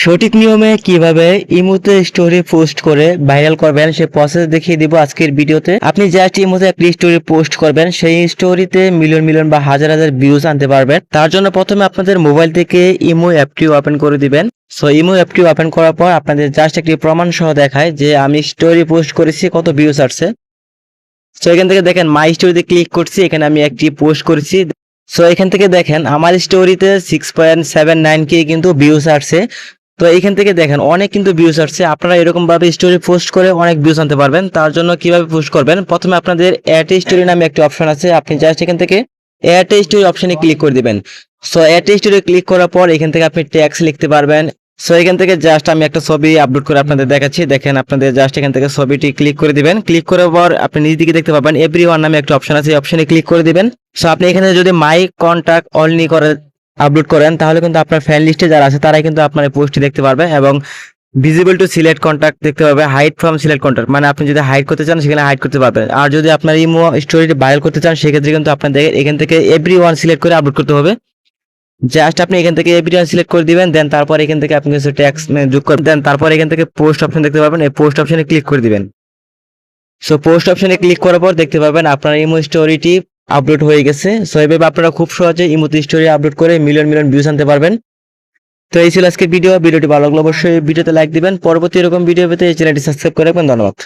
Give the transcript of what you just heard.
সঠিক নিয়মে কিভাবে ইমোতে স্টোরি পোস্ট করে ভাইরাল করবেন সেই প্রসেস দেখিয়ে দিব আজকের ভিডিওতে। আপনি জাস্ট ইমোতে একটি স্টোরি পোস্ট করবেন, সেই স্টোরিতে মিলিয়ন মিলিয়ন বা হাজার হাজার ভিউজ আনতে পারবেন। তার জন্য প্রথমে আপনাদের মোবাইল থেকে ইমো অ্যাপটি ওপেন করে দিবেন। সো ইমো অ্যাপটি ওপেন করার পর আপনাদের জাস্ট একটি প্রমাণ সহ দেখায় যে আমি স্টোরি পোস্ট করেছি, কত ভিউজ আসছে। সো এখান থেকে দেখেন মাই স্টোরিতে ক্লিক করছি, এখানে আমি একটি পোস্ট করেছি। সো এখান থেকে দেখেন আমার স্টোরিতে 6.79K কিন্তু ভিউজ আসছে। তো এখান থেকে দেখেন অনেক কিন্তু ভিউজ আসছে। আপনারা এরকম ভাবে স্টোরি পোস্ট করে অনেক ভিউজ আনতে পারবেন। তার জন্য কিভাবে পোস্ট করবেন, প্রথমে আপনাদের অ্যাড স্টোরি নামে একটি অপশন আছে, আপনি জাস্ট এখান থেকে অ্যাড স্টোরি অপশনে ক্লিক করে দিবেন। সো অ্যাড স্টোরি ক্লিক করার পর এখান থেকে আপনি ট্যাক্স লিখতে পারবেন। সো এখান থেকে জাস্ট আমি একটা ছবি আপলোড করে আপনাদের দেখাচ্ছি। দেখেন আপনাদের জাস্ট এখান থেকে ছবিটি ক্লিক করে দিবেন। ক্লিক করার পর আপনি নিজ দিকে দেখতে পাবেন এভরিওয়ান নামে একটা অপশন আছে, এই অপশনে ক্লিক করে দিবেন। সো আপনি এখানে যদি মাই কন্টাক্ট অনলি করে আপলোড করেন তাহলে কিন্তু আপনার ফ্রেন্ড লিস্টে যারা আছে তারাই কিন্তু আপনার এই পোস্টটি দেখতে পারবে এবং ভিজিবল টু সিলেক্ট কন্টাক্ট দেখতে পাবে, হাইড ফ্রম সিলেক্ট কন্টাক্ট মানে আপনি যদি হাইড করতে চান সেখানে হাইড করতে পারবেন। আর যদি আপনার ইমো স্টোরিটি ভাইরাল করতে চান সেক্ষেত্রে কিন্তু আপনাদের এখান থেকে এভরিওয়ান সিলেক্ট করে আপলোড করতে হবে। জাস্ট আপনি এখান থেকে এভরিওয়ান সিলেক্ট করে দিবেন, দেন তারপর এখান থেকে আপনি কিছু ট্যাক্স যোগ করবেন, দেন তারপর এখান থেকে পোস্ট অপশন দেখতে পাবেন, এই পোস্ট অপশনে ক্লিক করে দিবেন। সো পোস্ট অপশনে ক্লিক করার পর দেখতে পাবেন আপনার ইমো স্টোরিটি আপলোড হয়ে গেছে। সো এইভাবে আপনারা খুব সহজে ইমোতে স্টোরি আপলোড করে মিলিয়ন মিলিয়ন ভিউজ আনতে পারবেন। তো এই ছিল আজকের ভিডিওটি ভালো লাগলে অবশ্যই ভিডিওতে লাইক দিবেন। পরবর্তী এরকম ভিডিও পেতে এই চ্যানেলটি সাবস্ক্রাইব করে রাখবেন। ধন্যবাদ।